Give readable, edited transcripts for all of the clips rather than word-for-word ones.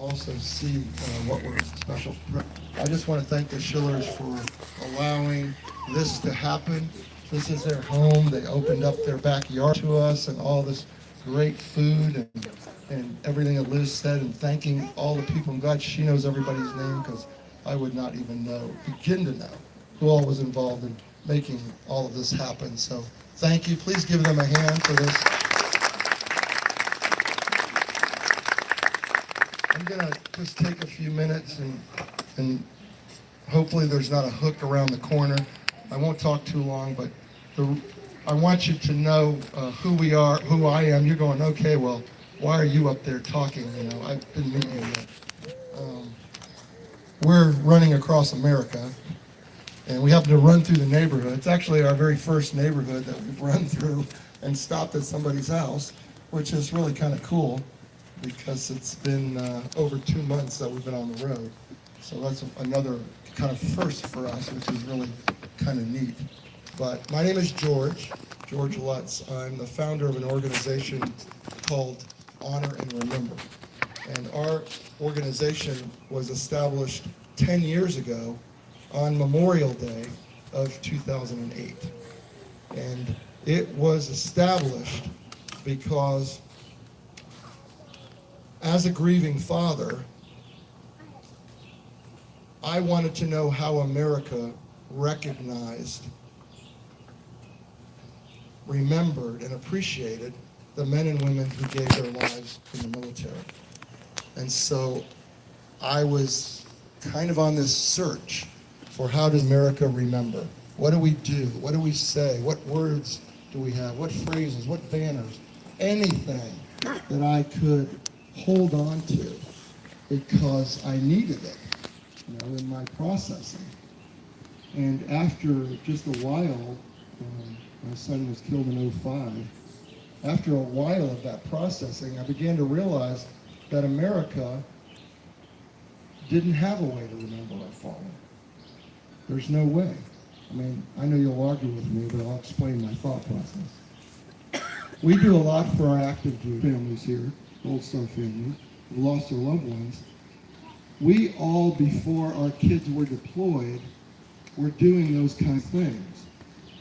also see what we're special. I just want to thank the Schillers for allowing this to happen. This is their home. They opened up their backyard to us and all this great food and everything that Liz said, and thanking all the people. I'm glad she knows everybody's name, because I would not even begin to know who all was involved in making all of this happen. So thank you. Please give them a hand for this. I'm going to just take a few minutes and hopefully there's not a hook around the corner. I won't talk too long, but I want you to know who we are, who I am. You're going, okay, well, why are you up there talking? I've been meeting you. We're running across America, and we happen to run through the neighborhood. It's actually our very first neighborhood that we've run through and stopped at somebody's house, which is really kind of cool, because it's been over 2 months that we've been on the road. So that's another kind of first for us, which is really kind of neat. But my name is George Lutz. I'm the founder of an organization called Honor and Remember. And our organization was established 10 years ago on Memorial Day of 2008. And it was established because as a grieving father, I wanted to know how America recognized, remembered, and appreciated the men and women who gave their lives in the military. And so I was kind of on this search for how does America remember? What do we do? What do we say? What words do we have? What phrases? What banners? Anything that I could hold on to, because I needed it, in my processing. And after just a while, my son was killed in 2005. After a while of that processing, I began to realize that America didn't have a way to remember our fallen. There's no way. I know you'll argue with me, but I'll explain my thought process. We do a lot for our active duty families here, Gold Star families, who lost their loved ones. We all, before our kids were deployed, were doing those kind of things,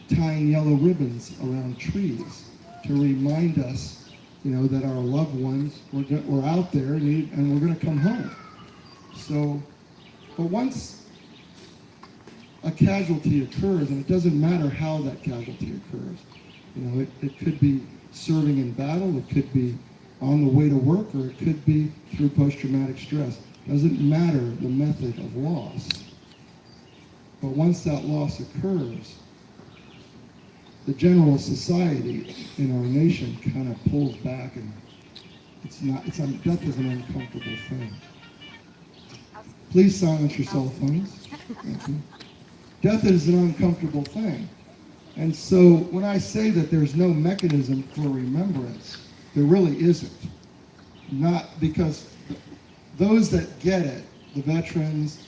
tying yellow ribbons around trees to remind us, that our loved ones were out there and we're going to come home. So, but once a casualty occurs, and it doesn't matter how that casualty occurs, it could be serving in battle, it could be on the way to work, or it could be through post-traumatic stress. Doesn't matter the method of loss. But once that loss occurs, the general society in our nation kind of pulls back, and death is an uncomfortable thing. Please silence your cell phones. Thank you. Death is an uncomfortable thing. And so when I say that there's no mechanism for remembrance, there really isn't. Not because those that get it, the veterans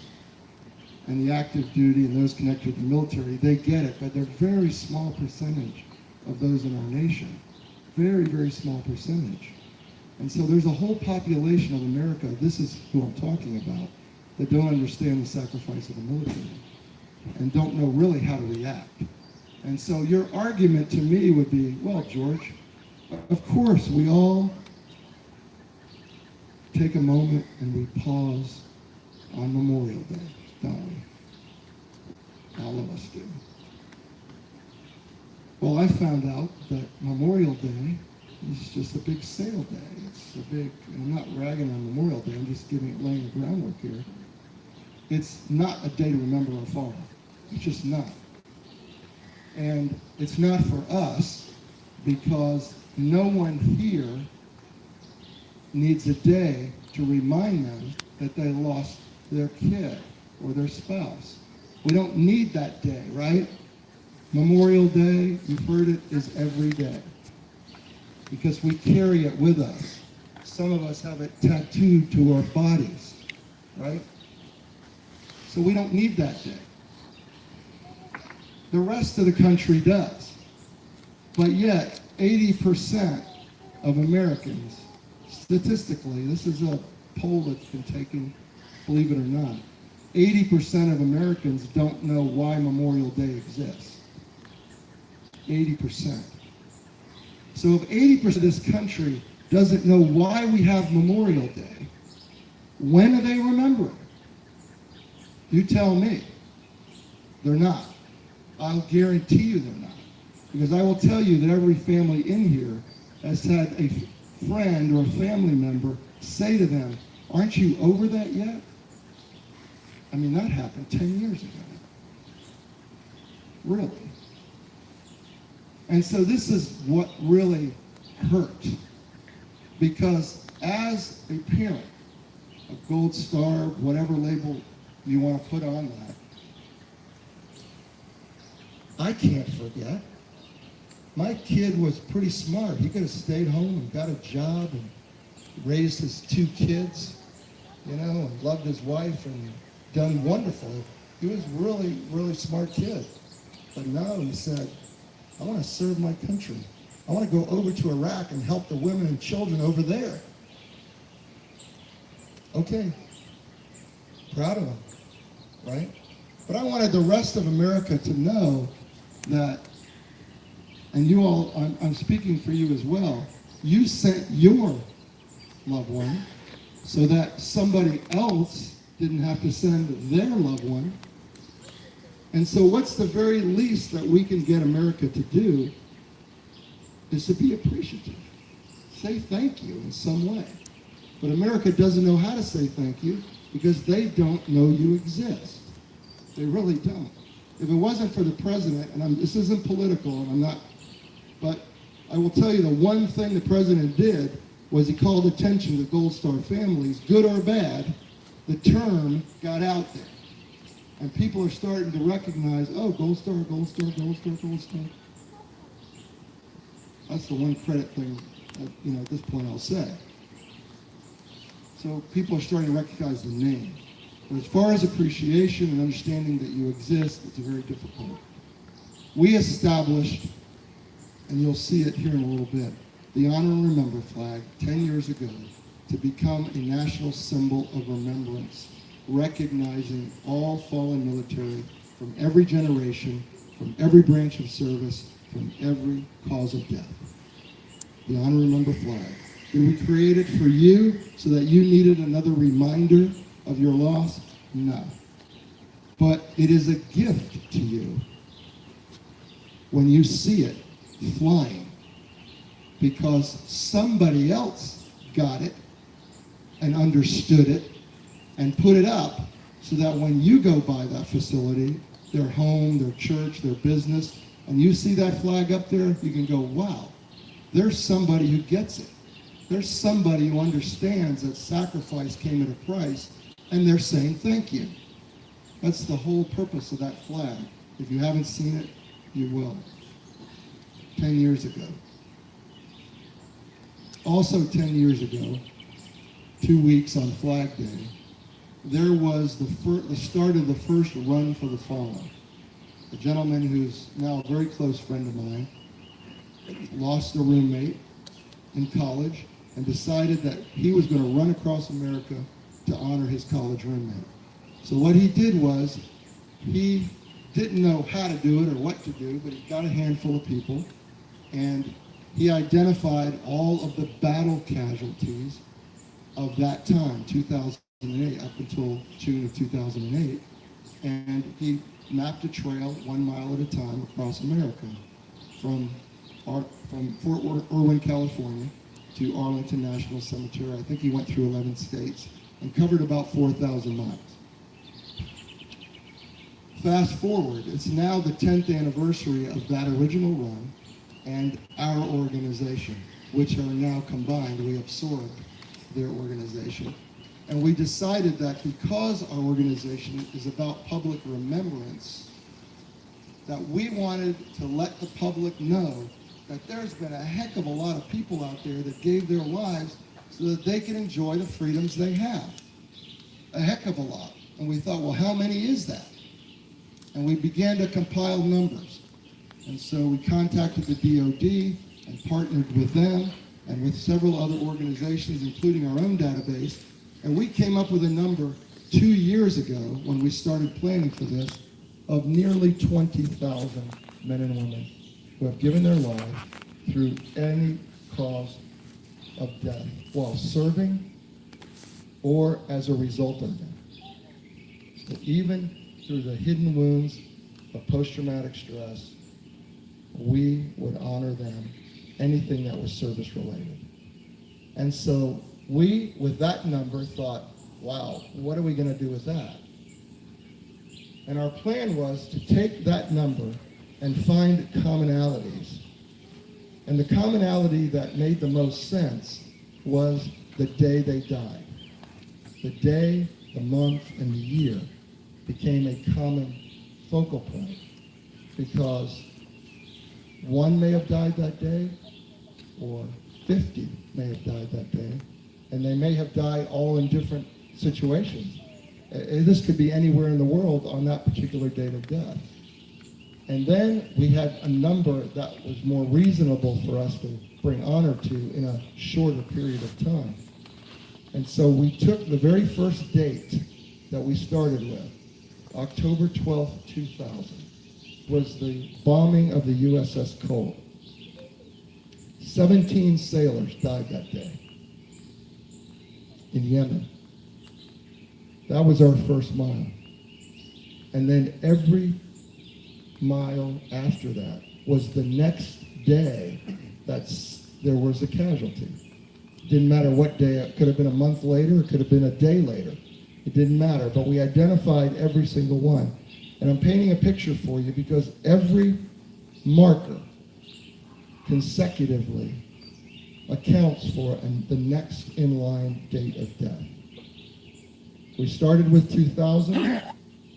and the active duty and those connected to the military, they get it, but they're a very small percentage of those in our nation. Very, very small percentage. And so there's a whole population of America, this is who I'm talking about, that don't understand the sacrifice of the military and don't know really how to react. And so your argument to me would be, well, George, of course we all take a moment and we pause on Memorial Day, don't we? All of us do. Well, I found out that Memorial Day is just a big sale day. It's a big, and I'm not ragging on Memorial Day, I'm just laying the groundwork here. It's not a day to remember our fallen. It's just not. And it's not for us because no one here needs a day to remind them that they lost their kid or their spouse. We don't need that day, right? Memorial Day, you've heard it, is every day because we carry it with us. Some of us have it tattooed to our bodies, right? So we don't need that day. The rest of the country does. But yet, 80% of Americans, statistically, this is a poll that's been taken, believe it or not. 80% of Americans don't know why Memorial Day exists. 80%. So if 80% of this country doesn't know why we have Memorial Day, when are they remembering? You tell me. They're not. I'll guarantee you they're not. Because I will tell you that every family in here has had a friend or a family member say to them, aren't you over that yet? I mean, that happened 10 years ago. Really. And so this is what really hurt. Because as a parent, a Gold Star, whatever label you want to put on that, I can't forget. My kid was pretty smart. He could have stayed home and got a job and raised his 2 kids, and loved his wife and done wonderful. He was really, really smart kid. But no, he said, I want to serve my country. I want to go over to Iraq and help the women and children over there. Okay. Proud of him, right? But I wanted the rest of America to know that, and you all, I'm speaking for you as well, you sent your loved one so that somebody else didn't have to send their loved one. And so what's the very least that we can get America to do is to be appreciative. Say thank you in some way. But America doesn't know how to say thank you because they don't know you exist. They really don't. If it wasn't for the president, and this isn't political, and I'm not, but I will tell you the one thing the president did was he called attention to Gold Star families, good or bad. The term got out there. And people are starting to recognize, oh, Gold Star, Gold Star, Gold Star, Gold Star. That's the one credit thing that, at this point I'll say. So people are starting to recognize the name. But as far as appreciation and understanding that you exist, it's very difficult. We established, and you'll see it here in a little bit, the Honor and Remember flag 10 years ago to become a national symbol of remembrance, recognizing all fallen military from every generation, from every branch of service, from every cause of death. The Honor and Remember flag. Did we create it for you so that you needed another reminder of your loss? No. But it is a gift to you when you see it flying because somebody else got it and understood it and put it up so that when you go by that facility, their home, their church, their business, and you see that flag up there, you can go, wow, there's somebody who gets it. There's somebody who understands that sacrifice came at a price, and they're saying thank you. That's the whole purpose of that flag. If you haven't seen it, you will. 10 years ago. Also 10 years ago, 2 weeks on Flag Day, there was the start of the first Run for the Fallen. A gentleman who's now a very close friend of mine lost a roommate in college and decided that he was going to run across America to honor his college roommate. So what he did was, he didn't know how to do it or what to do, but he got a handful of people, and he identified all of the battle casualties of that time, 2008, up until June of 2008, and he mapped a trail 1 mile at a time across America, from Fort Irwin, California, to Arlington National Cemetery. I think he went through 11 states and covered about 4,000 miles. Fast forward, it's now the 10th anniversary of that original run and our organization, which are now combined. We absorbed their organization. And we decided that because our organization is about public remembrance, that we wanted to let the public know that there's been a heck of a lot of people out there that gave their lives so that they can enjoy the freedoms they have. A heck of a lot. And we thought, well, how many is that? And we began to compile numbers. And so we contacted the DOD and partnered with them and with several other organizations, including our own database, And we came up with a number 2 years ago when we started planning for this of nearly 20,000 men and women who have given their lives through any cause of death while serving or as a result of them. So even through the hidden wounds of post-traumatic stress, we would honor them, anything that was service related. And so we, with that number, thought, wow, what are we going to do with that? And our plan was to take that number and find commonalities. And the commonality that made the most sense was the day they died. The day, the month, and the year became a common focal point because one may have died that day, or 50 may have died that day, and they may have died all in different situations. This could be anywhere in the world on that particular date of death. And then we had a number that was more reasonable for us to bring honor to in a shorter period of time. And so we took the very first date that we started with, October 12th, 2000, was the bombing of the USS Cole. 17 sailors died that day in Yemen. That was our first mile. And then every mile after that was the next day there was a casualty. Didn't matter what day. It could have been a month later. It could have been a day later. It didn't matter. But we identified every single one. And I'm painting a picture for you because every marker consecutively accounts for the next in-line date of death. We started with 2000,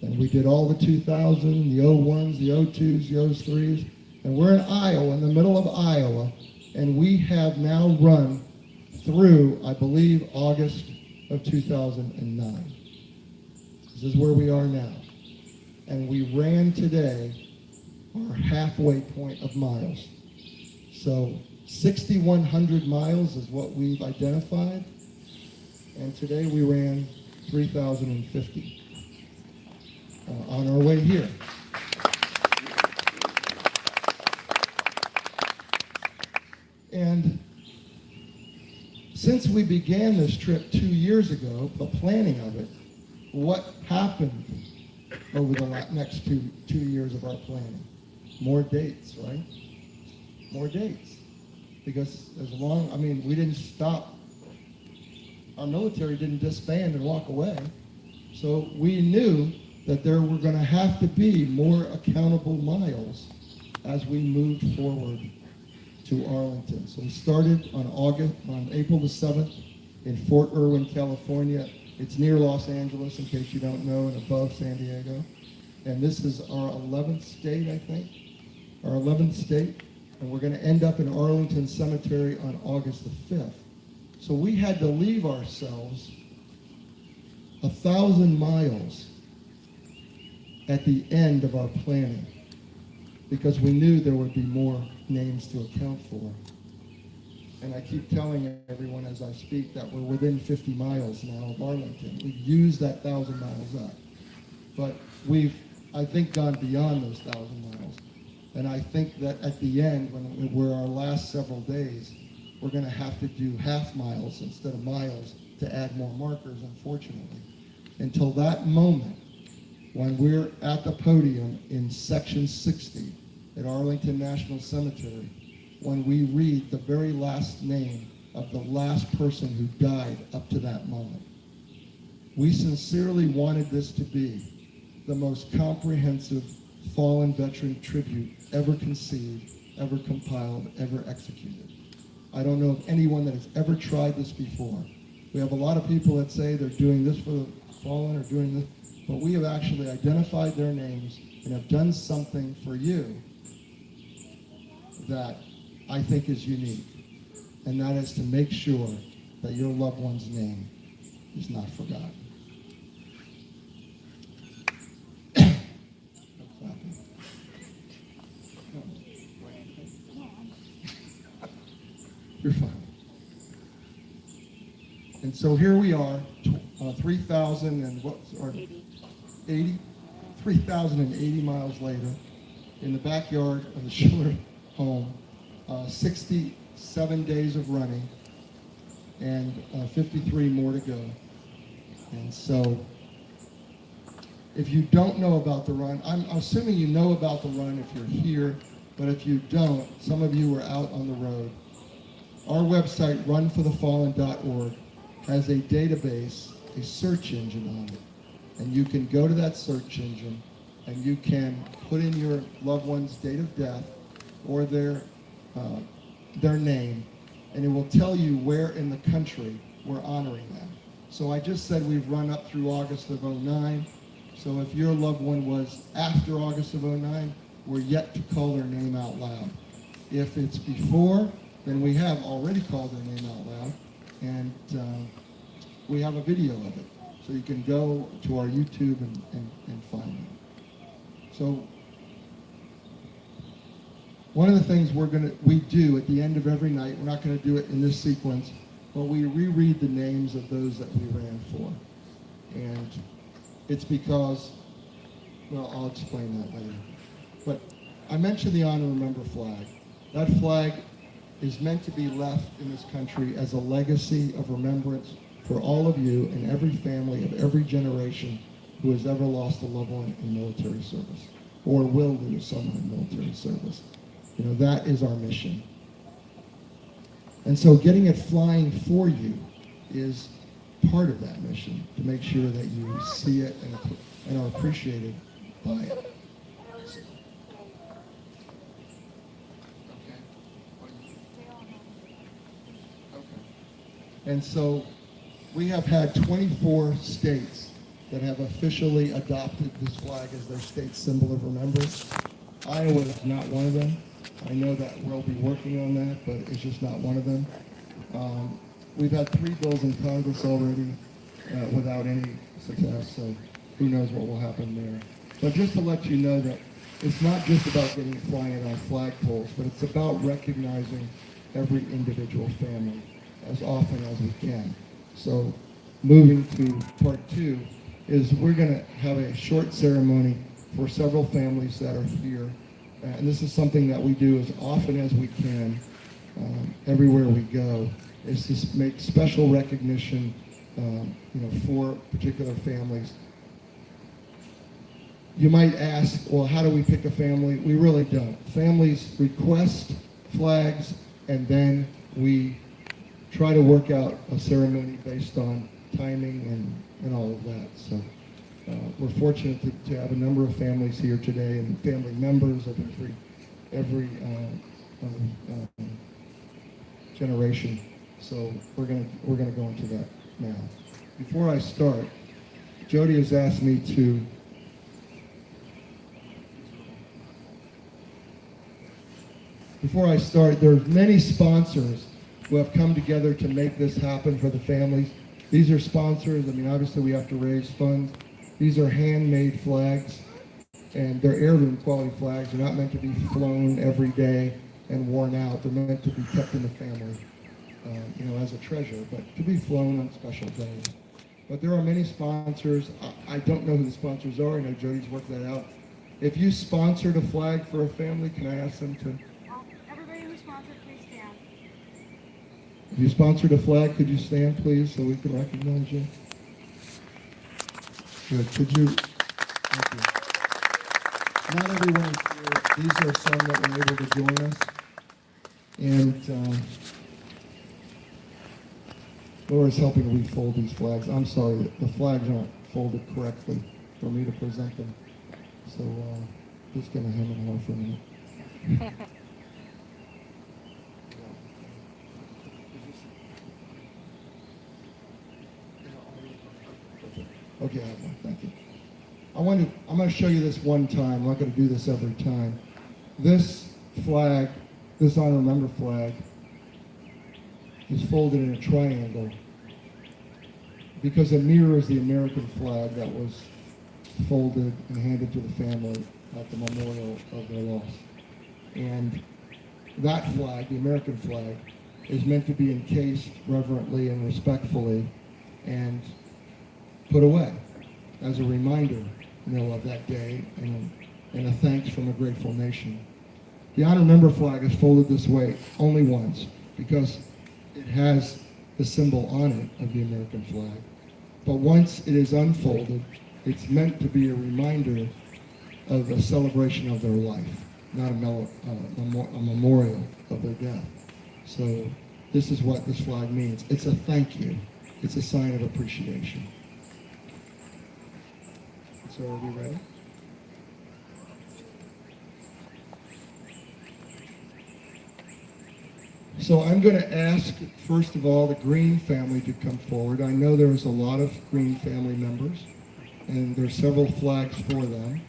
and we did all the 2000, the 01s, the 02s, the 03s, and we're in Iowa, in the middle of Iowa, and we have now run through, I believe, August of 2009. This is where we are now. And we ran today our halfway point of miles. So 6,100 miles is what we've identified, and today we ran 3,050 on our way here. And since we began this trip 2 years ago, the planning of it, what happened over the next two years of our planning? More dates, right? More dates. Because we didn't stop. Our military didn't disband and walk away. So we knew that there were going to have to be more accountable miles as we moved forward to Arlington. So we started on April the 7th in Fort Irwin, California. It's near Los Angeles, in case you don't know, and above San Diego. And this is our 11th state, I think. Our 11th state. And we're going to end up in Arlington Cemetery on August the 5th. So we had to leave ourselves 1,000 miles at the end of our planning because we knew there would be more names to account for. And I keep telling everyone as I speak that we're within 50 miles now of Arlington. We've used that 1,000 miles up. But we've, I think, gone beyond those 1,000 miles. And I think that at the end, when we're our last several days, we're going to have to do half miles instead of miles to add more markers, unfortunately. Until that moment, when we're at the podium in Section 60 at Arlington National Cemetery, when we read the very last name of the last person who died up to that moment. We sincerely wanted this to be the most comprehensive fallen veteran tribute ever conceived, ever compiled, ever executed. I don't know of anyone that has ever tried this before. We have a lot of people that say they're doing this for the fallen or doing this, but we have actually identified their names and have done something for you that I think is unique, and that is to make sure that your loved one's name is not forgotten. You're fine. And so here we are, 3,000 and what? Or 80? 3,080 miles later, in the backyard of the Schiller home, 67 days of running, and 53 more to go. And so, if you don't know about the run, I'm assuming you know about the run if you're here, but if you don't, some of you are out on the road. Our website, runforthefallen.org, has a database, a search engine on it. And you can go to that search engine and you can put in your loved one's date of death or their name, and it will tell you where in the country we're honoring them. So I just said we've run up through August of '09. So if your loved one was after August of '09, we're yet to call their name out loud. If it's before, then we have already called their name out loud, and we have a video of it. So you can go to our YouTube and find it. So one of the things we do at the end of every night, we're not going to do it in this sequence, but we reread the names of those that we ran for. And it's because, well, I'll explain that later. But I mentioned the Honor Remember flag. That flag is meant to be left in this country as a legacy of remembrance for all of you and every family of every generation who has ever lost a loved one in military service or will lose someone in military service. You know, that is our mission. And so getting it flying for you is part of that mission, to make sure that you see it and are appreciated by it. And so we have had 24 states that have officially adopted this flag as their state symbol of remembrance. Iowa is not one of them. I know that we'll be working on that, but it's just not one of them. We've had 3 bills in Congress already without any success, so who knows what will happen there. But just to let you know that it's not just about getting it flying at our flagpoles, but it's about recognizing every individual family as often as we can. So moving to part 2 is we're going to have a short ceremony for several families that are here. And this is something that we do as often as we can everywhere we go, is to make special recognition for particular families. You might ask, well, how do we pick a family? We really don't. Families request flags, and then we try to work out a ceremony based on timing and all of that. So we're fortunate to have a number of families here today and family members of every generation. So we're gonna go into that now. Before I start, Jody has asked me to before I start, there's many sponsors who have come together to make this happen for the families. These are sponsors. I mean, obviously we have to raise funds. These are handmade flags, and they're heirloom quality flags. They're not meant to be flown every day and worn out. They're meant to be kept in the family, as a treasure, but to be flown on special days. But there are many sponsors. I don't know who the sponsors are. I know Jody's worked that out. If you sponsored a flag for a family, can I ask them to? Everybody who sponsored, please stand. If you sponsored a flag, could you stand, please, so we can recognize you? Good. Could you? Thank you. Not everyone is here. These are some that were able to join us. And Laura's helping refold these flags. I'm sorry, the flags aren't folded correctly for me to present them. So just going to hem and haw for a minute. Okay, I have one. Thank you. I'm going to show you this one time. I'm not going to do this every time. This flag, this Honor Remember flag, is folded in a triangle because it mirrors the American flag that was folded and handed to the family at the memorial of their loss. And that flag, the American flag, is meant to be encased reverently and respectfully, and put away as a reminder, of that day and a thanks from a grateful nation. The honor member flag is folded this way only once because it has the symbol on it of the American flag. But once it is unfolded, it's meant to be a reminder of a celebration of their life, not a memorial of their death. So this is what this flag means. It's a thank you. It's a sign of appreciation. So are we ready? So I'm going to ask, first of all, the Green family to come forward. I know there's a lot of Green family members, and there's several flags for them.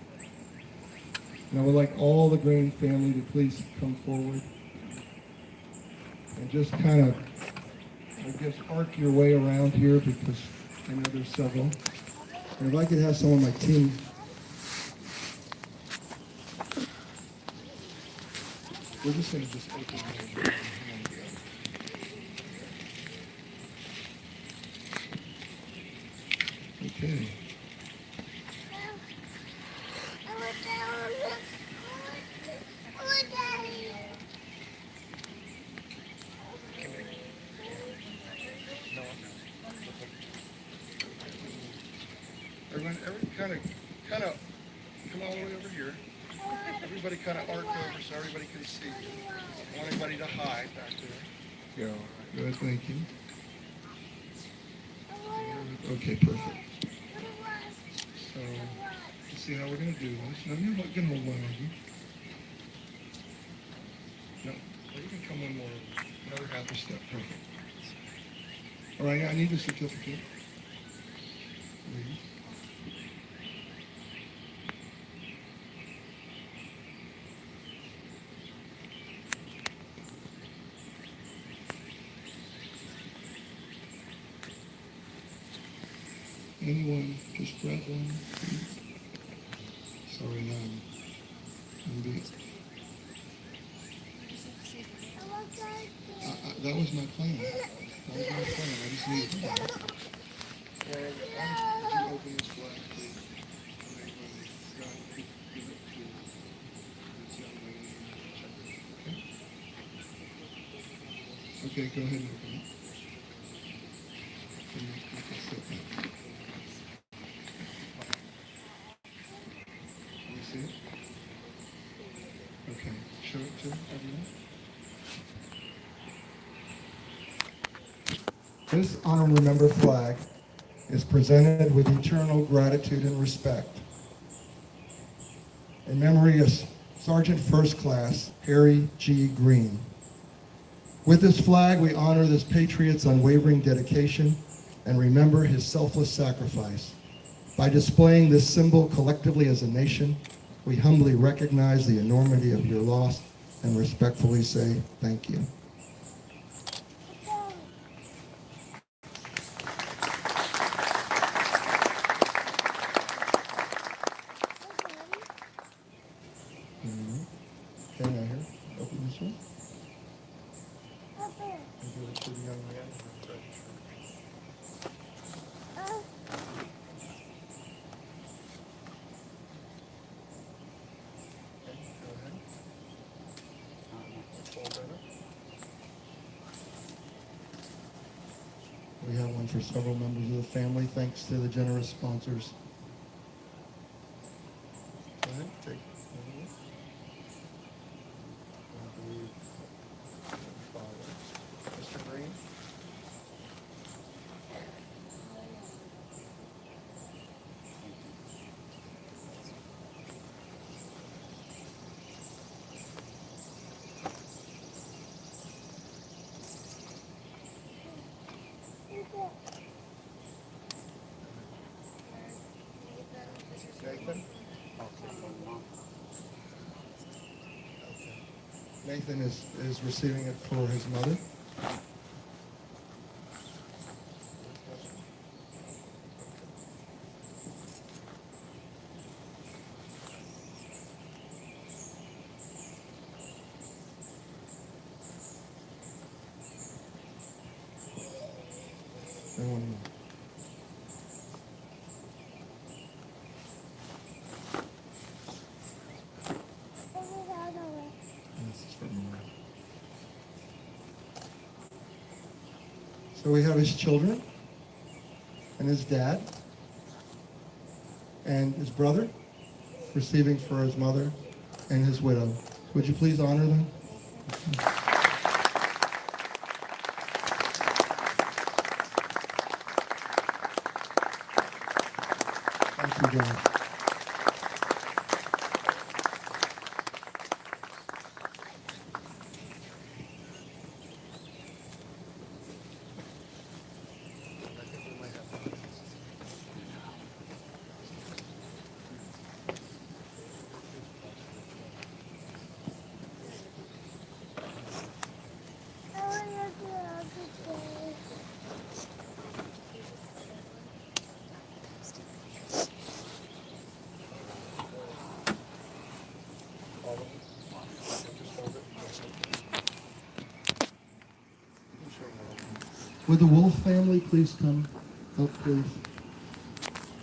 And I would like all the Green family to please come forward and just kind of, I guess, arc your way around here because I know there's several. And if I could have some of my team. We're just going to just open it. Okay. Everyone kind of come all the way over here. Everybody kind of arc over so everybody can see. I want anybody to hide back there. Yeah. Good, thank you. Okay, perfect. So, let's see how we're going to do this. Now, you're not going to hold one of you. No, well, you can come one more. Another half a step. Perfect. All right, I need the certificate. Please. Anyone just grab one, please? Sorry, none. That was my plan. That was my plan. I just needed one. Could you open this flag, please? Give it to this young lady. Okay, go ahead and open it. And you can sit down. Can you see it? Okay, show it to everyone. This honor and remember flag is presented with eternal gratitude and respect in memory of Sergeant First Class Harry G. Green. With this flag, we honor this patriot's unwavering dedication and remember his selfless sacrifice. By displaying this symbol collectively as a nation, we humbly recognize the enormity of your loss and respectfully say thank you. Okay, now here, open this one. And give it to the young man. We have one for several members of the family, thanks to the generous sponsors. Go ahead, take it. Mr. Green? Nathan? Nathan is receiving it for his mother. And one more. So we have his children and his dad and his brother receiving for his mother and his widow. Would you please honor them? Thank you, John. Would the Wolf family please come up, please?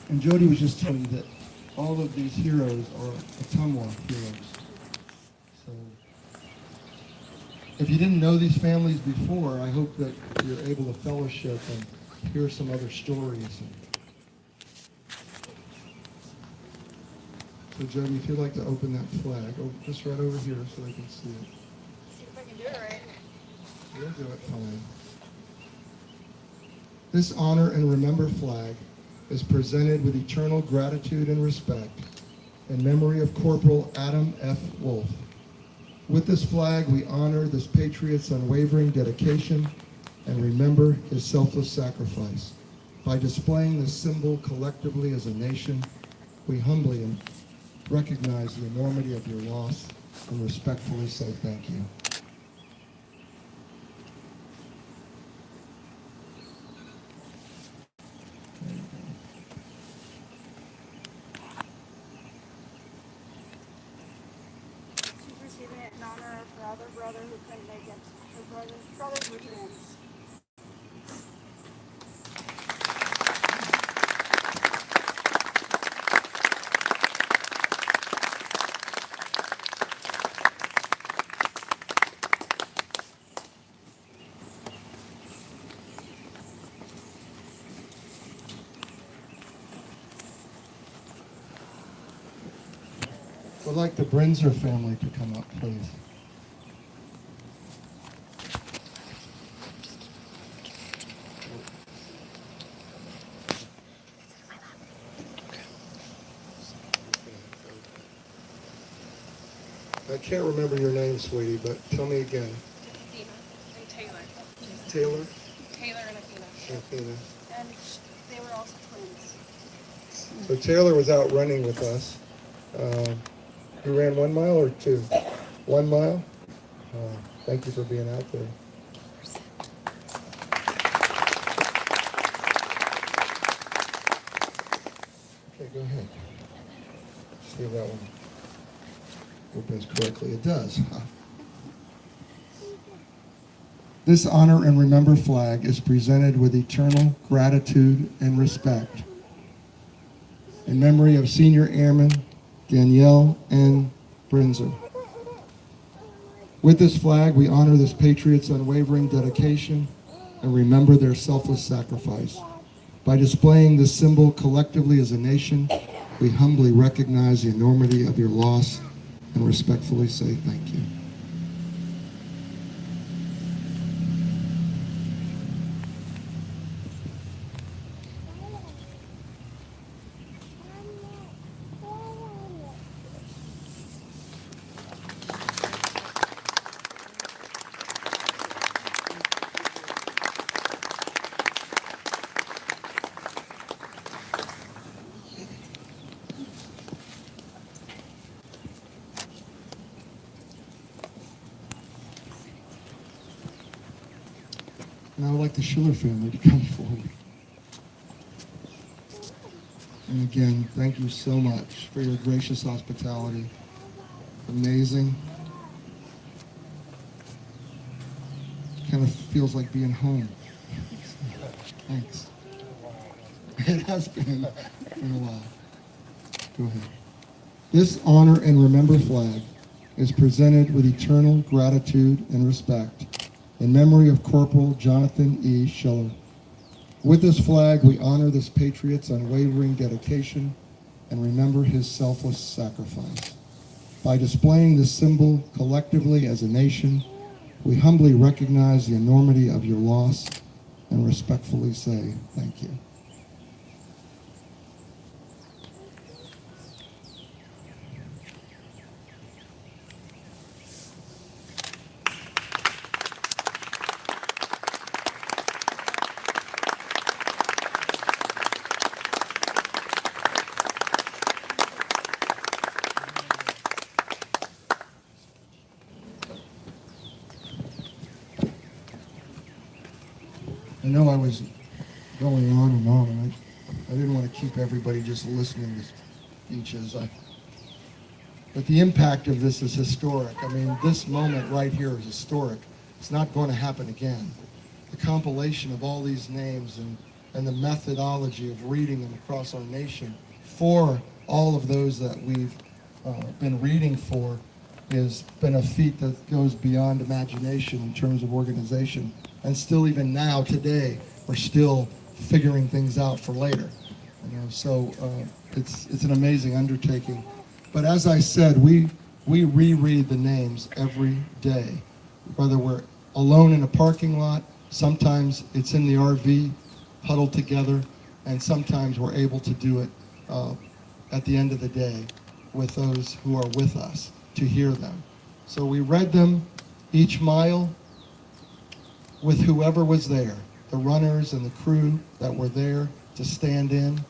And Jody was just telling me that all of these heroes are Ottumwa heroes. So, if you didn't know these families before, I hope that you're able to fellowship and hear some other stories. So, Jody, if you'd like to open that flag, just right over here so they can see it. See if I can do it right. You'll do it fine. This honor and remember flag is presented with eternal gratitude and respect in memory of Corporal Adam F. Wolf. With this flag, we honor this patriot's unwavering dedication and remember his selfless sacrifice. By displaying this symbol collectively as a nation, we humbly recognize the enormity of your loss and respectfully say thank you. She's receiving it in honor of her other brother who couldn't make it. Her brothers were twins. I'd like the Brinzer family to come up, please. I can't remember your name, sweetie, but tell me again. It's Athena and Taylor. Taylor? Taylor and Athena. Athena. And they were also twins. So Taylor was out running with us. You ran 1 mile or 2? 1 mile? Thank you for being out there. Okay, go ahead. See if that one opens correctly. It does. This honor and remember flag is presented with eternal gratitude and respect in memory of Senior Airman Danielle N. Brinzer. With this flag, we honor this patriot's unwavering dedication and remember their selfless sacrifice. By displaying this symbol collectively as a nation, we humbly recognize the enormity of your loss and respectfully say thank you. And I would like the Schiller family to come forward. And again, thank you so much for your gracious hospitality. Amazing. Kind of feels like being home. Thanks. It has been a while. Go ahead. This honor and remember flag is presented with eternal gratitude and respect In memory of Corporal Jonathan E. Schiller. With this flag, we honor this patriot's unwavering dedication and remember his selfless sacrifice. By displaying this symbol collectively as a nation, we humbly recognize the enormity of your loss and respectfully say thank you. I know I was going on, and I didn't want to keep everybody just listening to speeches. But the impact of this is historic. I mean, this moment right here is historic. It's not going to happen again. The compilation of all these names and the methodology of reading them across our nation for all of those that we've been reading for has been a feat that goes beyond imagination in terms of organization. And still, even now, today, we're still figuring things out for later. So it's an amazing undertaking. But as I said, we reread the names every day, whether we're alone in a parking lot, sometimes it's in the RV, huddled together, and sometimes we're able to do it at the end of the day with those who are with us to hear them. So we read them each mile with whoever was there, the runners and the crew that were there to stand in.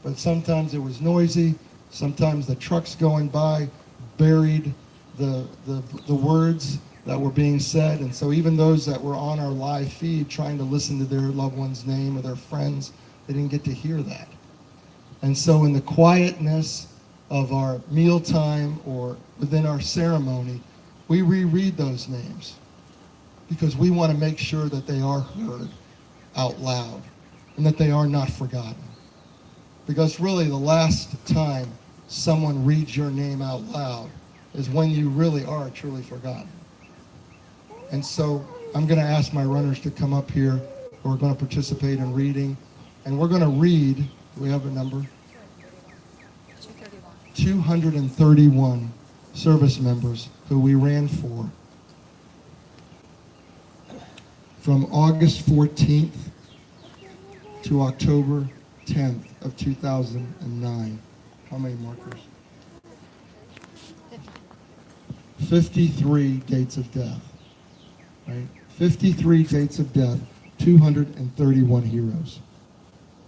But sometimes it was noisy, sometimes the trucks going by buried the words that were being said, and so even those that were on our live feed trying to listen to their loved one's name or their friends, they didn't get to hear that. And so in the quietness of our mealtime or within our ceremony, we reread those names, because we want to make sure that they are heard out loud and that they are not forgotten. Because really the last time someone reads your name out loud is when you really are truly forgotten. And so I'm going to ask my runners to come up here who are going to participate in reading. And we're going to read, do we have a number? 231 service members who we ran for from August 14th to October 10th of 2009. How many markers? 53 dates of death, right? 53 dates of death, 231 heroes.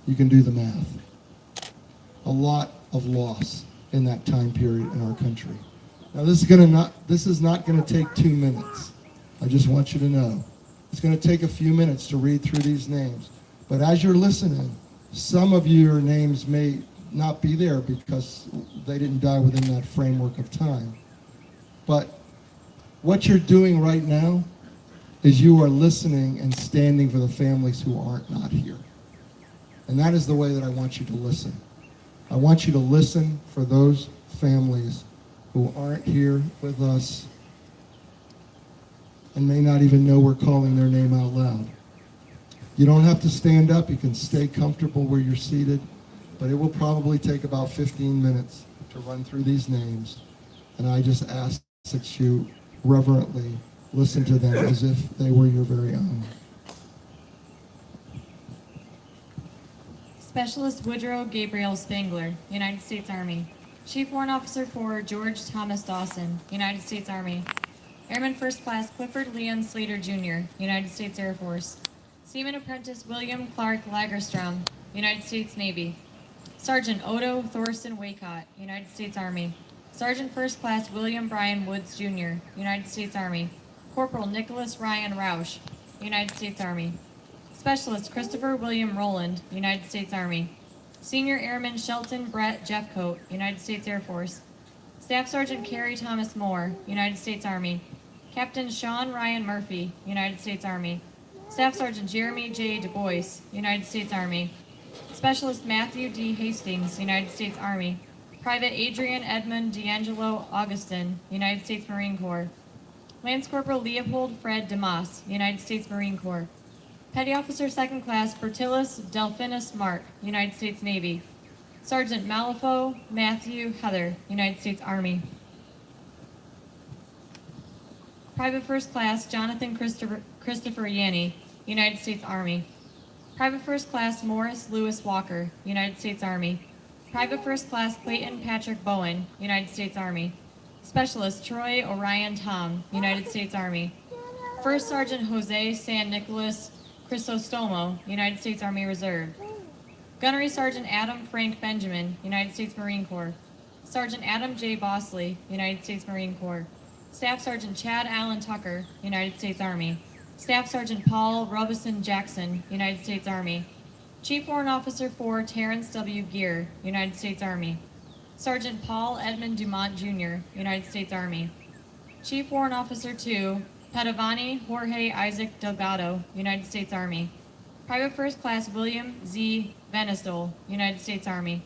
You can do the math. A lot of loss in that time period in our country. Now this is not going to take 2 minutes. I just want you to know. It's going to take a few minutes to read through these names. But as you're listening, some of your names may not be there because they didn't die within that framework of time. But what you're doing right now is you are listening and standing for the families who aren't not here. And that is the way that I want you to listen. I want you to listen for those families who aren't here with us and may not even know we're calling their name out loud. You don't have to stand up. You can stay comfortable where you're seated, but it will probably take about 15 minutes to run through these names. And I just ask that you reverently listen to them as if they were your very own. Specialist Woodrow Gabriel Spangler, United States Army. Chief Warrant Officer 4, George Thomas Dawson, United States Army. Airman First Class Clifford Leon Slater, Jr., United States Air Force. Seaman Apprentice William Clark Lagerstrom, United States Navy. Sergeant Odo Thorson Waycott, United States Army. Sergeant First Class William Bryan Woods, Jr., United States Army. Corporal Nicholas Ryan Roush, United States Army. Specialist Christopher William Rowland, United States Army. Senior Airman Shelton Brett Jeffcoat, United States Air Force. Staff Sergeant Carrie Thomas Moore, United States Army. Captain Sean Ryan Murphy, United States Army. Staff Sergeant Jeremy J. Du Bois, United States Army. Specialist Matthew D. Hastings, United States Army. Private Adrian Edmund D'Angelo Augustin, United States Marine Corps. Lance Corporal Leopold Fred DeMoss, United States Marine Corps. Petty Officer Second Class Bertilis Delphinus Mark, United States Navy. Sergeant Malifaux Matthew Heather, United States Army. Private First Class Jonathan Christopher Yanni, United States Army. Private First Class Morris Lewis Walker, United States Army. Private First Class Clayton Patrick Bowen, United States Army. Specialist Troy Orion Tom, United States Army. First Sergeant Jose San Nicolas Crisostomo, United States Army Reserve. Gunnery Sergeant Adam Frank Benjamin, United States Marine Corps. Sergeant Adam J. Bosley, United States Marine Corps. Staff Sergeant Chad Allen Tucker, United States Army. Staff Sergeant Paul Robison Jackson, United States Army. Chief Warrant Officer 4 Terrence W. Gear, United States Army. Sergeant Paul Edmund Dumont Jr., United States Army. Chief Warrant Officer 2 Padavani Jorge Isaac Delgado, United States Army. Private First Class William Z. Venestol, United States Army.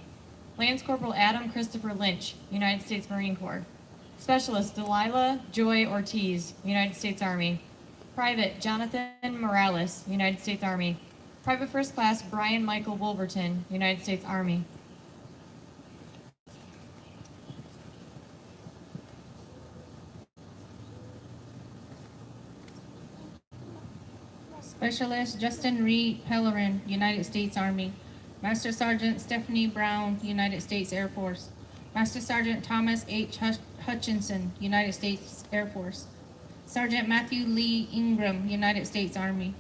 Lance Corporal Adam Christopher Lynch, United States Marine Corps. Specialist Delilah Joy Ortiz, United States Army. Private Jonathan Morales, United States Army. Private First Class Brian Michael Wolverton, United States Army. Specialist Justin Reed Pellerin, United States Army. Master Sergeant Stephanie Brown, United States Air Force. Master Sergeant Thomas H. Hutchinson, United States Air Force. Sergeant Matthew Lee Ingram, United States Army.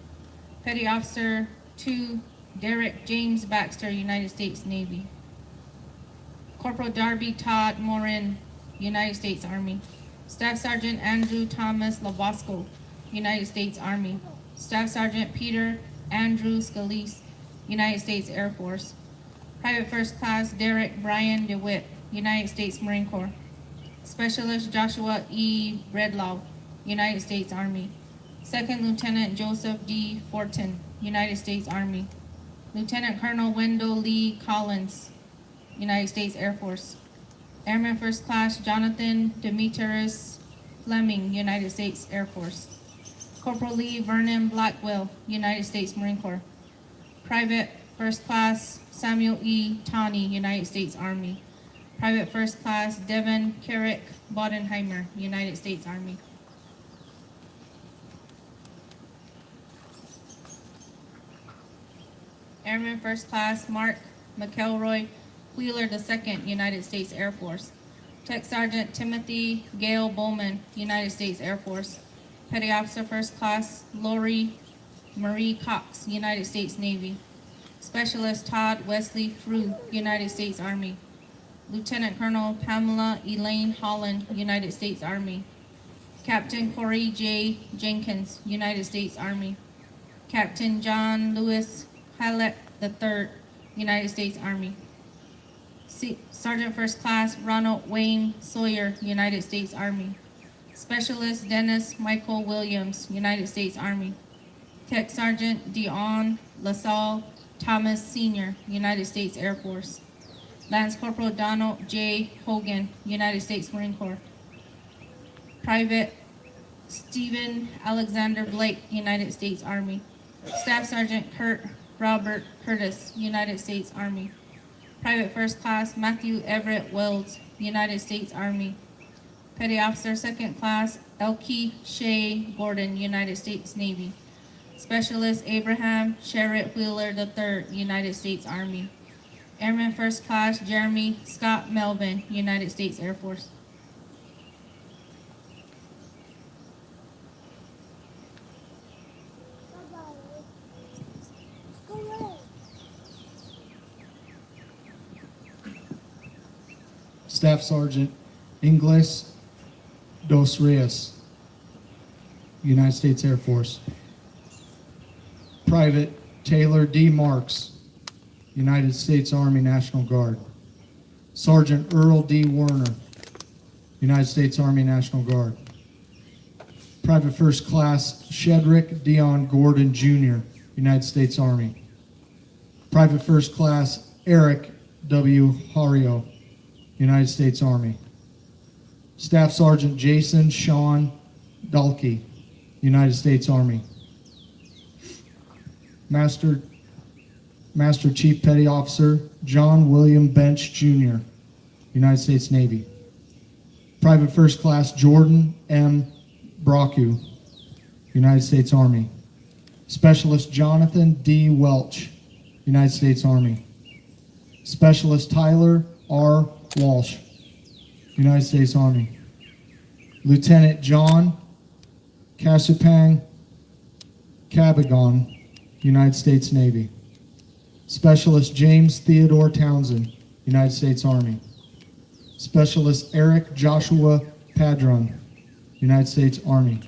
Petty Officer 2 Derek James Baxter, United States Navy. Corporal Darby Todd Morin, United States Army. Staff Sergeant Andrew Thomas Labosco, United States Army. Staff Sergeant Peter Andrew Scalise, United States Air Force. Private First Class Derek Brian DeWitt, United States Marine Corps. Specialist Joshua E. Redlaw, United States Army. Second Lieutenant Joseph D. Fortin, United States Army. Lieutenant Colonel Wendell Lee Collins, United States Air Force. Airman First Class Jonathan Demetrius Fleming, United States Air Force. Corporal Lee Vernon Blackwell, United States Marine Corps. Private First Class Samuel E. Tawney, United States Army. Private First Class Devin Carrick Bodenheimer, United States Army. Airman First Class Mark McElroy Wheeler II, United States Air Force. Tech Sergeant Timothy Gale Bowman, United States Air Force. Petty Officer First Class Lori Marie Cox, United States Navy. Specialist Todd Wesley Frew, United States Army. Lieutenant Colonel Pamela Elaine Holland, United States Army. Captain Corey J. Jenkins, United States Army. Captain John Lewis Hallett III, United States Army. Sergeant First Class Ronald Wayne Sawyer, United States Army. Specialist Dennis Michael Williams, United States Army. Tech Sergeant Dion LaSalle Thomas Sr., United States Air Force. Lance Corporal Donald J. Hogan, United States Marine Corps. Private Stephen Alexander Blake, United States Army. Staff Sergeant Kurt Robert Curtis, United States Army. Private First Class Matthew Everett Wells, United States Army. Petty Officer Second Class Elkie Shea Gordon, United States Navy. Specialist Abraham Sherritt Wheeler III, United States Army. Airman First Class Jeremy Scott Melvin, United States Air Force. Staff Sergeant Ingles Dos Rios, United States Air Force. Private Taylor D. Marks, United States Army National Guard. Sergeant Earl D. Werner, United States Army National Guard. Private First Class Shedrick Dion Gordon Jr., United States Army. Private First Class Eric W. Hario, United States Army. Staff Sergeant Jason Sean Dalkey, United States Army. Master Chief Petty Officer John William Bench, Jr., United States Navy. Private First Class Jordan M. Brocu, United States Army. Specialist Jonathan D. Welch, United States Army. Specialist Tyler R. Walsh, United States Army. Lieutenant John Kasupang Cabagon, United States Navy. Specialist James Theodore Townsend, United States Army. Specialist Eric Joshua Padron, United States Army.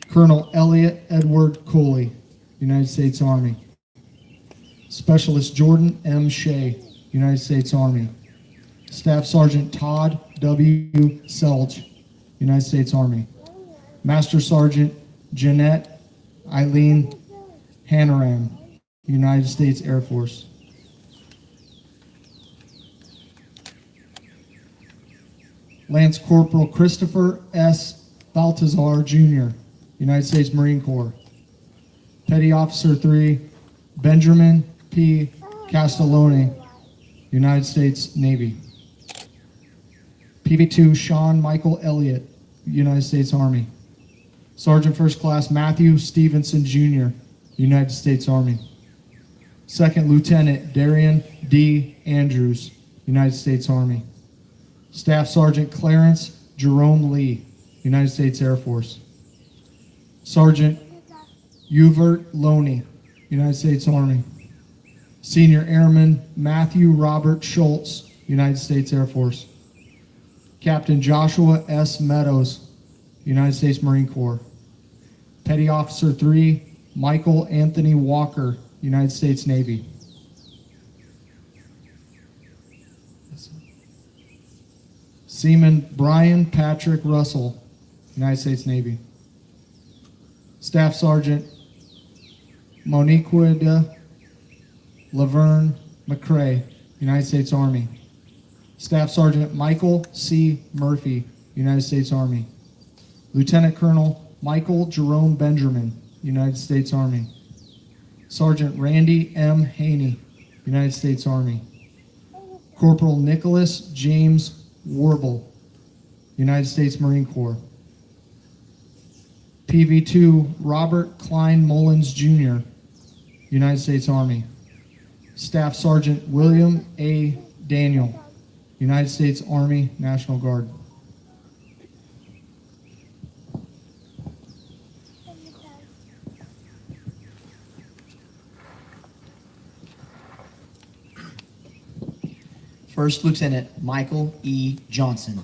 Colonel Elliot Edward Cooley, United States Army. Specialist Jordan M. Shea, United States Army. Staff Sergeant Todd W. Selge, United States Army. Master Sergeant Jeanette Eileen Hanaram, United States Air Force. Lance Corporal Christopher S. Baltazar, Jr., United States Marine Corps. Petty Officer 3, Benjamin P. Castellone, United States Navy. PV2, Sean Michael Elliott, United States Army. Sergeant First Class Matthew Stevenson, Jr., United States Army. Second Lieutenant Darian D. Andrews, United States Army. Staff Sergeant Clarence Jerome Lee, United States Air Force. Sergeant Hubert Loney, United States Army. Senior Airman Matthew Robert Schultz, United States Air Force. Captain Joshua S. Meadows, United States Marine Corps. Petty Officer 3, Michael Anthony Walker, United States Navy. Seaman Brian Patrick Russell, United States Navy. Staff Sergeant Moniquida Laverne McCrae, United States Army. Staff Sergeant Michael C. Murphy, United States Army. Lieutenant Colonel Michael Jerome Benjamin, United States Army. Sergeant Randy M. Haney, United States Army. Corporal Nicholas James Warble, United States Marine Corps. PV2 Robert Klein Mullins, Jr., United States Army. Staff Sergeant William A. Daniel, United States Army National Guard. First Lieutenant Michael E. Johnson,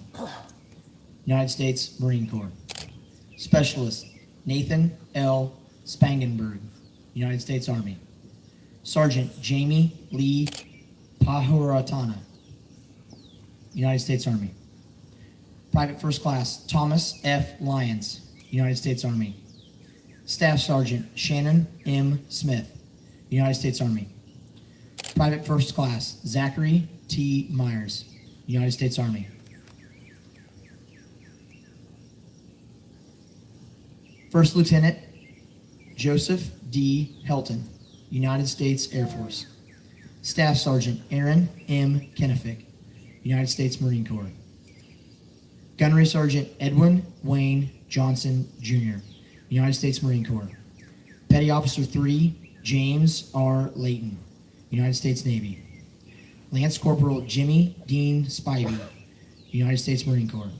United States Marine Corps. Specialist Nathan L. Spangenberg, United States Army. Sergeant Jamie Lee Pahuratana, United States Army. Private First Class Thomas F. Lyons, United States Army. Staff Sergeant Shannon M. Smith, United States Army. Private First Class Zachary T. Myers, United States Army. First Lieutenant Joseph D. Helton, United States Air Force. Staff Sergeant Aaron M. Kennefick, United States Marine Corps. Gunnery Sergeant Edwin Wayne Johnson, Jr., United States Marine Corps. Petty Officer 3, James R. Layton, United States Navy. Lance Corporal Jimmy Dean Spivey, United States Marine Corps.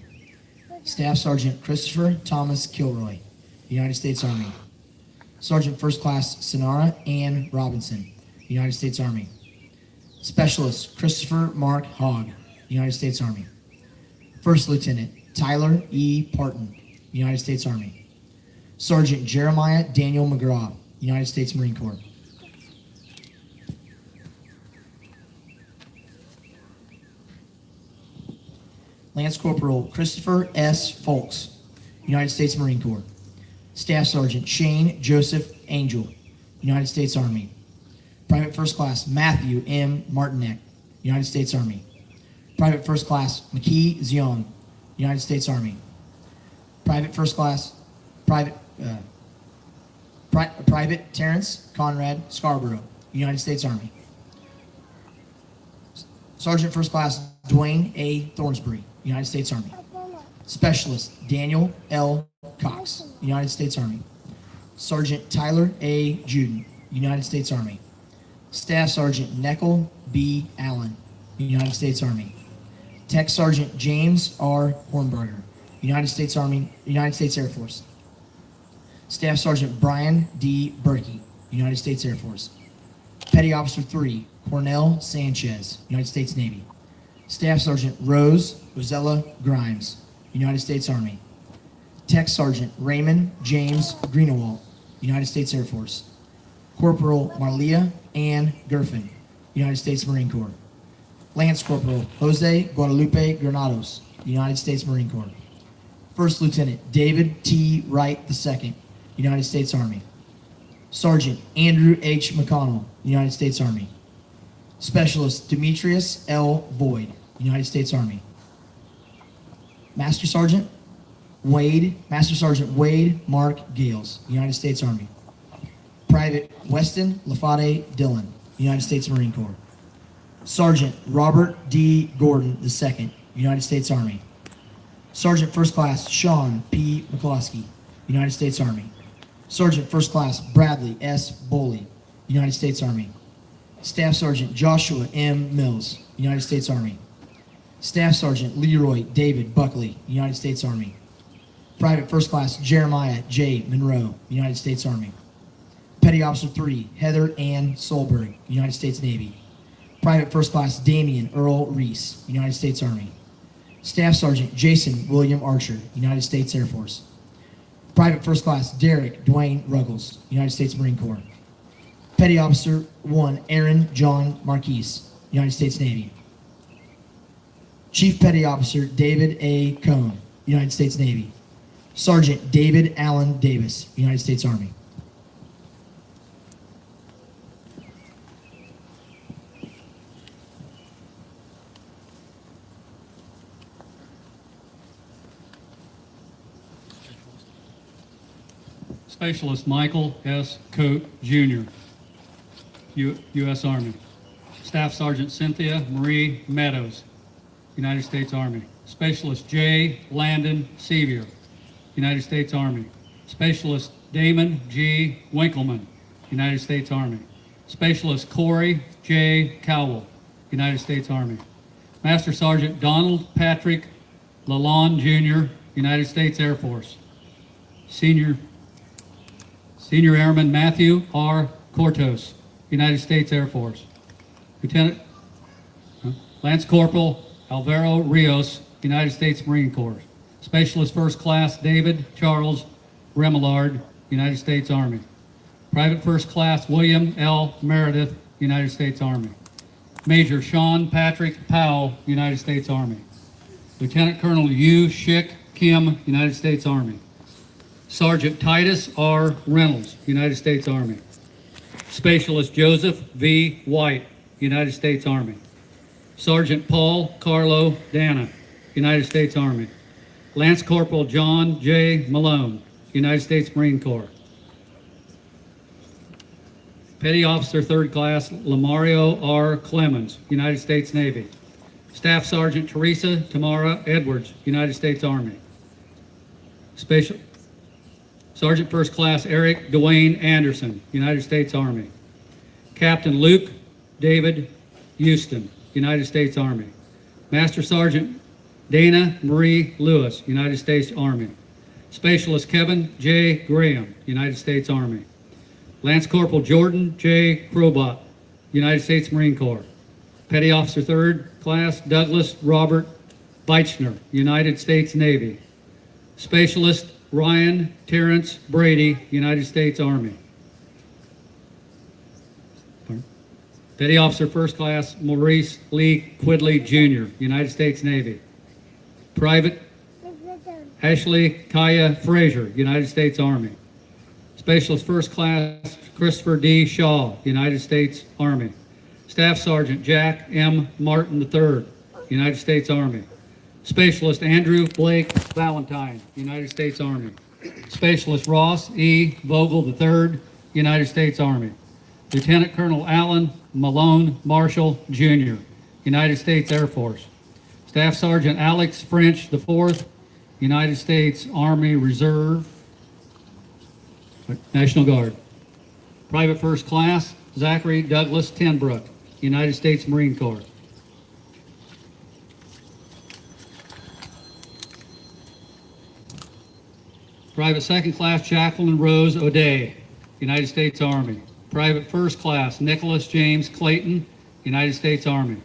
Staff Sergeant Christopher Thomas Kilroy, United States Army. Sergeant First Class Sonara Ann Robinson, United States Army. Specialist Christopher Mark Hogg, United States Army. First Lieutenant Tyler E. Parton, United States Army. Sergeant Jeremiah Daniel McGraw, United States Marine Corps. Lance Corporal Christopher S. Folks, United States Marine Corps. Staff Sergeant Shane Joseph Angel, United States Army. Private First Class Matthew M. Martinek, United States Army. Private First Class McKee Zion, United States Army. Private Terrence Conrad Scarborough, United States Army. Sergeant First Class Dwayne A. Thornsbury, United States Army. Specialist Daniel L. Cox, United States Army. Sergeant Tyler A. Juden, United States Army. Staff Sergeant Neckel B. Allen, United States Army. Tech Sergeant James R. Hornberger, United States Army, United States Air Force. Staff Sergeant Brian D. Berkey, United States Air Force. Petty Officer 3, Cornell Sanchez, United States Navy. Staff Sergeant Rose Rosella Grimes, United States Army. Tech Sergeant Raymond James Greenewalt, United States Air Force. Corporal Marlia Ann Gerfin, United States Marine Corps. Lance Corporal Jose Guadalupe Granados, United States Marine Corps. First Lieutenant David T. Wright II, United States Army. Sergeant Andrew H. McConnell, United States Army. Specialist Demetrius L. Boyd, United States Army. Master Sergeant Wade Mark Gales, United States Army. Private Weston Lafade Dillon, United States Marine Corps. Sergeant Robert D. Gordon II, United States Army. Sergeant First Class Sean P. McCloskey, United States Army. Sergeant First Class Bradley S. Boley, United States Army. Staff Sergeant Joshua M. Mills, United States Army. Staff Sergeant Leroy David Buckley, United States Army. Private First Class Jeremiah J. Monroe, United States Army. Petty Officer 3, Heather Ann Solberg, United States Navy. Private First Class Damian Earl Reese, United States Army. Staff Sergeant Jason William Archer, United States Air Force. Private First Class Derek Dwayne Ruggles, United States Marine Corps. Petty Officer 1, Aaron John Marquise, United States Navy. Chief Petty Officer David A. Cohn, United States Navy. Sergeant David Allen Davis, United States Army. Specialist Michael S. Coate, Jr., U.S. Army. Staff Sergeant Cynthia Marie Meadows, United States Army. Specialist J. Landon Sevier, United States Army. Specialist Damon G. Winkleman, United States Army. Specialist Corey J. Cowell, United States Army. Master Sergeant Donald Patrick Lalonde, Jr., United States Air Force. Senior Airman Matthew R. Cortos, United States Air Force. Lance Corporal Alvaro Rios, United States Marine Corps. Specialist First Class David Charles Remillard, United States Army. Private First Class William L. Meredith, United States Army. Major Sean Patrick Powell, United States Army. Lieutenant Colonel Yu Shik Kim, United States Army. Sergeant Titus R. Reynolds, United States Army. Specialist Joseph V. White, United States Army. Sergeant Paul Carlo Dana, United States Army. Lance Corporal John J. Malone, United States Marine Corps. Petty Officer 3rd Class Lamario R. Clemens, United States Navy. Staff Sergeant Teresa Tamara Edwards, United States Army. Sergeant First Class Eric Dwayne Anderson, United States Army. Captain Luke David Houston, United States Army. Master Sergeant Dana Marie Lewis, United States Army. Specialist Kevin J. Graham, United States Army. Lance Corporal Jordan J. Crobot, United States Marine Corps. Petty Officer 3rd Class Douglas Robert Beichner, United States Navy. Specialist Ryan Terrence Brady, United States Army. Petty Officer First Class Maurice Lee Quidley, Jr., United States Navy. Private Ashley Kaya Frazier, United States Army. Specialist First Class Christopher D. Shaw, United States Army. Staff Sergeant Jack M. Martin III, United States Army. Specialist Andrew Blake Valentine, United States Army. Specialist Ross E. Vogel III, United States Army. Lieutenant Colonel Alan Malone Marshall, Jr., United States Air Force. Staff Sergeant Alex French IV, United States Army Reserve, National Guard. Private First Class Zachary Douglas Tenbrook, United States Marine Corps. Private Second Class Jacqueline Rose O'Day, United States Army. Private First Class Nicholas James Clayton, United States Army.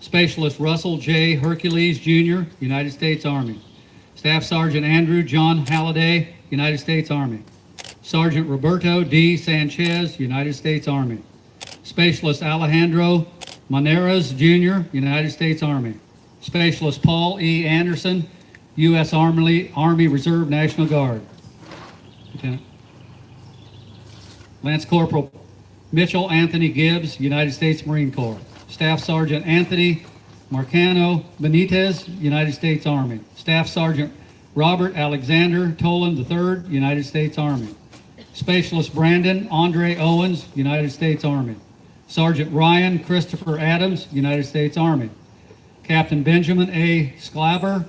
Specialist Russell J. Hercules Jr., United States Army. Staff Sergeant Andrew John Halliday, United States Army. Sergeant Roberto D. Sanchez, United States Army. Specialist Alejandro Maneras Jr., United States Army. Specialist Paul E. Anderson, U.S. Army Reserve National Guard. Lieutenant. Lance Corporal Mitchell Anthony Gibbs, United States Marine Corps. Staff Sergeant Anthony Marcano Benitez, United States Army. Staff Sergeant Robert Alexander Tolan III, United States Army. Specialist Brandon Andre Owens, United States Army. Sergeant Ryan Christopher Adams, United States Army. Captain Benjamin A. Sclaber,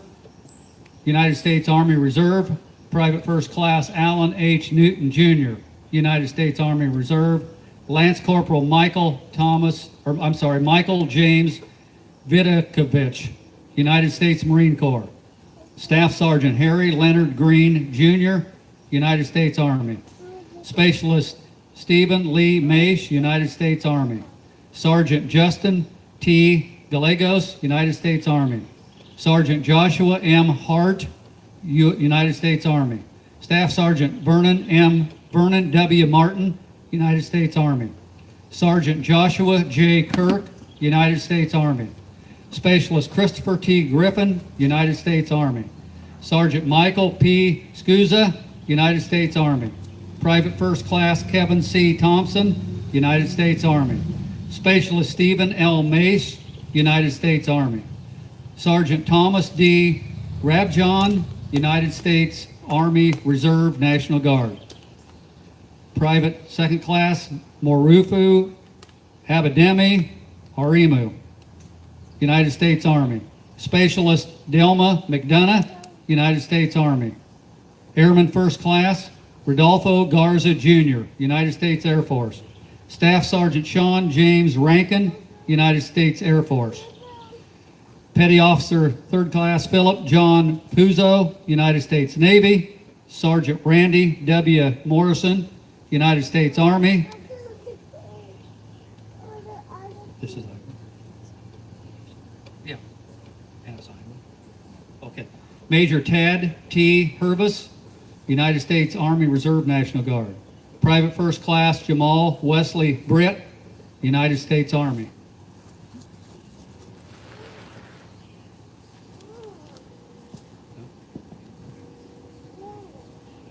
United States Army Reserve. Private First Class Alan H. Newton Jr., United States Army Reserve. Lance Corporal Michael James Vidakovich, United States Marine Corps. Staff Sergeant Harry Leonard Green Jr., United States Army. Specialist Stephen Lee Maish, United States Army. Sergeant Justin T. Gallegos, United States Army. Sergeant Joshua M. Hart, United States Army. Staff Sergeant Vernon W. Martin, United States Army. Sergeant Joshua J. Kirk, United States Army. Specialist Christopher T. Griffin, United States Army. Sergeant Michael P. Scusa, United States Army. Private First Class Kevin C. Thompson, United States Army. Specialist Stephen L. Mace, United States Army. Sergeant Thomas D. Rabjohn, United States Army Reserve National Guard. Private Second Class Morufu Abademi Harimu, United States Army. Specialist Delma McDonough, United States Army. Airman First Class Rodolfo Garza Jr., United States Air Force. Staff Sergeant Sean James Rankin, United States Air Force. Petty Officer Third Class Philip John Puzo, United States Navy. Sergeant Randy W. Morrison, United States Army. This is yeah, and assignment. Okay. Major Tad T. Hervis, United States Army Reserve National Guard. Private First Class Jamal Wesley Britt, United States Army.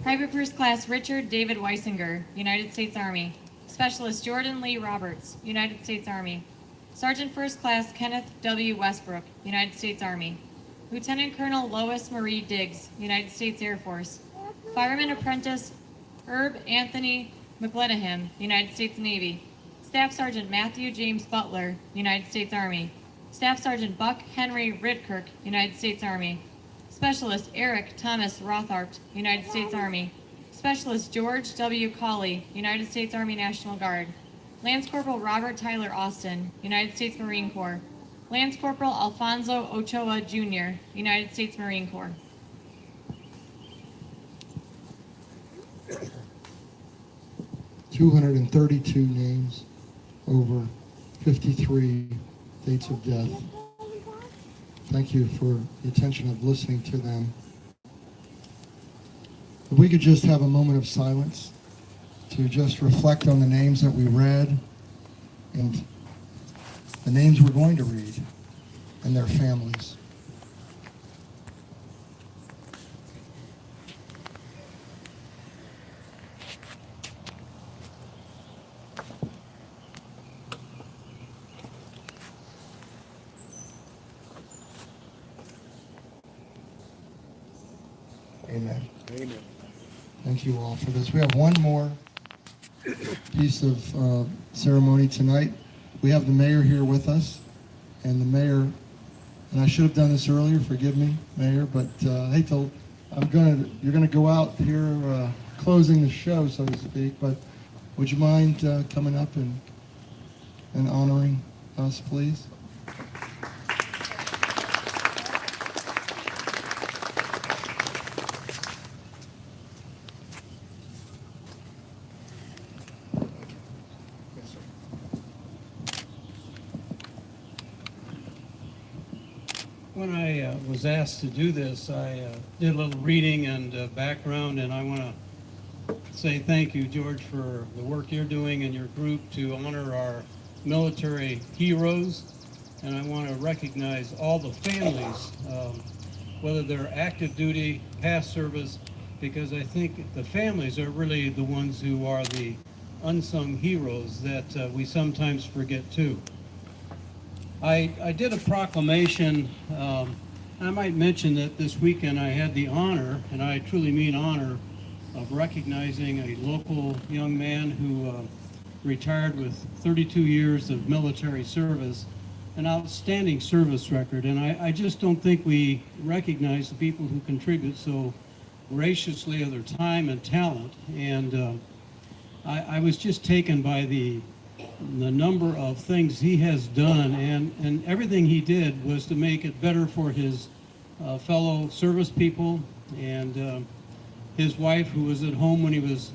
Private First Class Richard David Weisinger, United States Army. Specialist Jordan Lee Roberts, United States Army. Sergeant First Class Kenneth W. Westbrook, United States Army. Lieutenant Colonel Lois Marie Diggs, United States Air Force. Fireman Apprentice Herb Anthony McGlenaghan, United States Navy. Staff Sergeant Matthew James Butler, United States Army. Staff Sergeant Buck Henry Ridkirk, United States Army. Specialist Eric Thomas Rothart, United States Army. Specialist George W. Colley, United States Army National Guard. Lance Corporal Robert Tyler Austin, United States Marine Corps. Lance Corporal Alfonso Ochoa Jr., United States Marine Corps. $232 names, over 53 dates of death. Thank you for the attention of listening to them. If we could just have a moment of silence to just reflect on the names that we read and the names we're going to read and their families. Amen. Amen. Thank you all for this. We have one more piece of ceremony tonight. We have the mayor here with us, and the mayor, and I should have done this earlier, forgive me, Mayor, but I hate to, you're gonna go out here closing the show, so to speak, but would you mind coming up and honoring us, please? When I was asked to do this, I did a little reading and background, and I want to say thank you, George, for the work you're doing and your group to honor our military heroes. And I want to recognize all the families, whether they're active duty, past service, because I think the families are really the ones who are the unsung heroes that we sometimes forget too. I did a proclamation. I might mention that this weekend I had the honor, and I truly mean honor, of recognizing a local young man who retired with 32 years of military service, an outstanding service record. And I just don't think we recognize the people who contribute so graciously of their time and talent. And I was just taken by the number of things he has done, and everything he did was to make it better for his fellow service people and his wife, who was at home when he was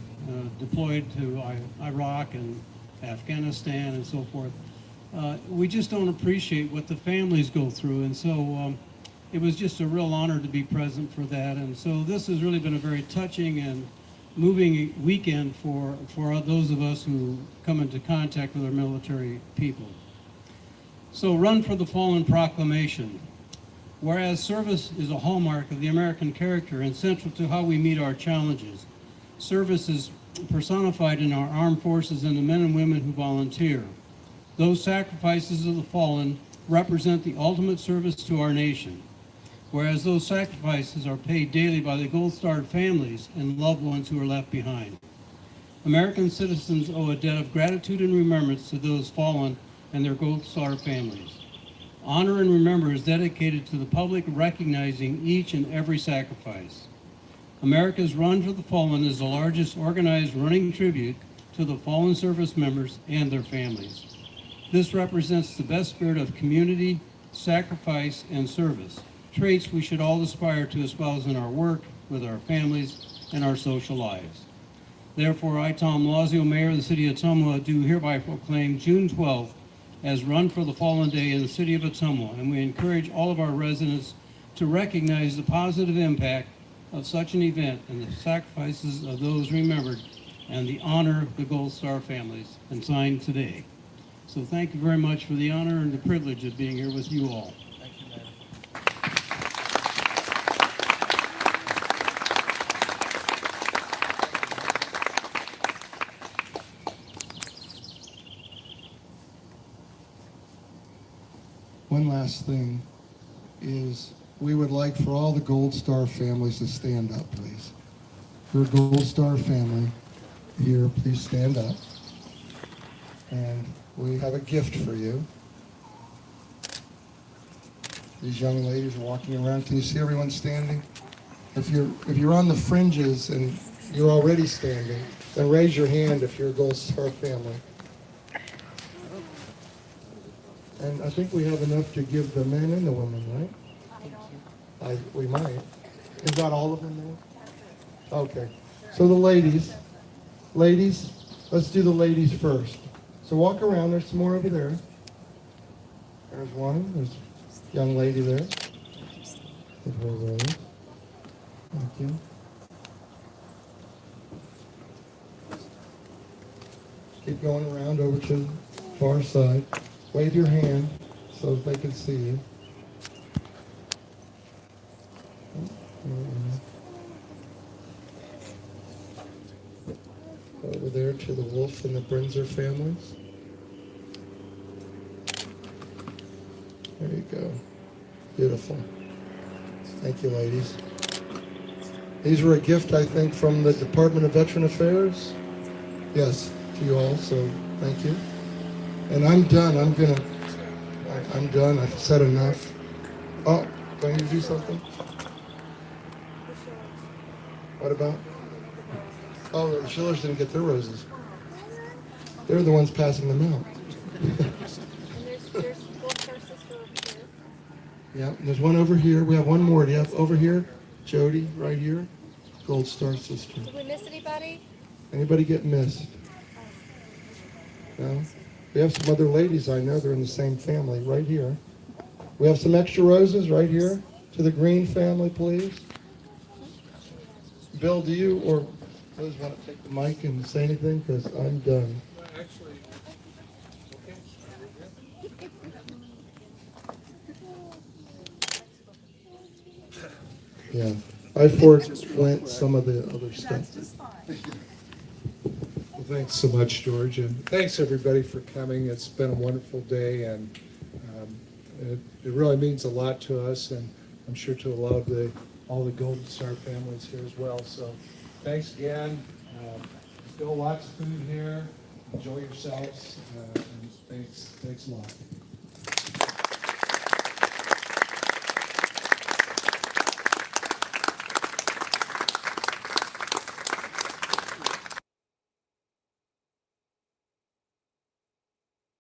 deployed to Iraq and Afghanistan and so forth. We just don't appreciate what the families go through, and so it was just a real honor to be present for that. And so this has really been a very touching and moving weekend for those of us who come into contact with our military people. So, Run for the Fallen proclamation. Whereas service is a hallmark of the American character and central to how we meet our challenges, service is personified in our armed forces and the men and women who volunteer. Those sacrifices of the fallen represent the ultimate service to our nation. Whereas those sacrifices are paid daily by the Gold Star families and loved ones who are left behind. American citizens owe a debt of gratitude and remembrance to those fallen and their Gold Star families. Honor and Remember is dedicated to the public recognizing each and every sacrifice. America's Run for the Fallen is the largest organized running tribute to the fallen service members and their families. This represents the best spirit of community, sacrifice, and service, traits we should all aspire to espouse in our work, with our families, and our social lives. Therefore, I, Tom Lazio, Mayor of the City of Ottumwa, do hereby proclaim June 12th as Run for the Fallen Day in the City of Ottumwa, and we encourage all of our residents to recognize the positive impact of such an event and the sacrifices of those remembered and the honor of the Gold Star families, and signed today. So thank you very much for the honor and the privilege of being here with you all. One last thing is we would like for all the Gold Star families to stand up, please. Your Gold Star family here, please stand up. And we have a gift for you. These young ladies are walking around. Can you see everyone standing? If you're on the fringes and you're already standing, then raise your hand if you're a Gold Star family. And I think we have enough to give the men and the women, right? We might. Is that all of them there? Okay. So the ladies, let's do the ladies first. So walk around. There's some more over there. There's one. There's a young lady there. Give her a rose. Thank you. Keep going around over to the far side. Wave your hand so that they can see you. Over there to the Wolf and the Brinzer families. There you go. Beautiful. Thank you, ladies. These were a gift, I think, from the Department of Veteran Affairs. Yes, to you all, so thank you. And I'm done. I'm done. I've said enough. Oh, do I need to do something? What about? Oh, the Schillers didn't get their roses. They're the ones passing them out. And there's Gold Star Sister over here. Yeah, there's one over here. We have one more. Do you have over here? Jody, right here. Gold Star Sister. Did we miss anybody? Anybody get missed? No? We have some other ladies I know. They're in the same family right here. We have some extra roses right here. To the Green family, please. Bill, do you or Liz want to take the mic and say anything? Because I'm done. Yeah, I forewent some of the other stuff. Well, thanks so much, George, and thanks everybody for coming. It's been a wonderful day, and it really means a lot to us, and I'm sure to a lot of all the Golden Star families here as well. So, thanks again. Still lots of food here. Enjoy yourselves, and thanks a lot.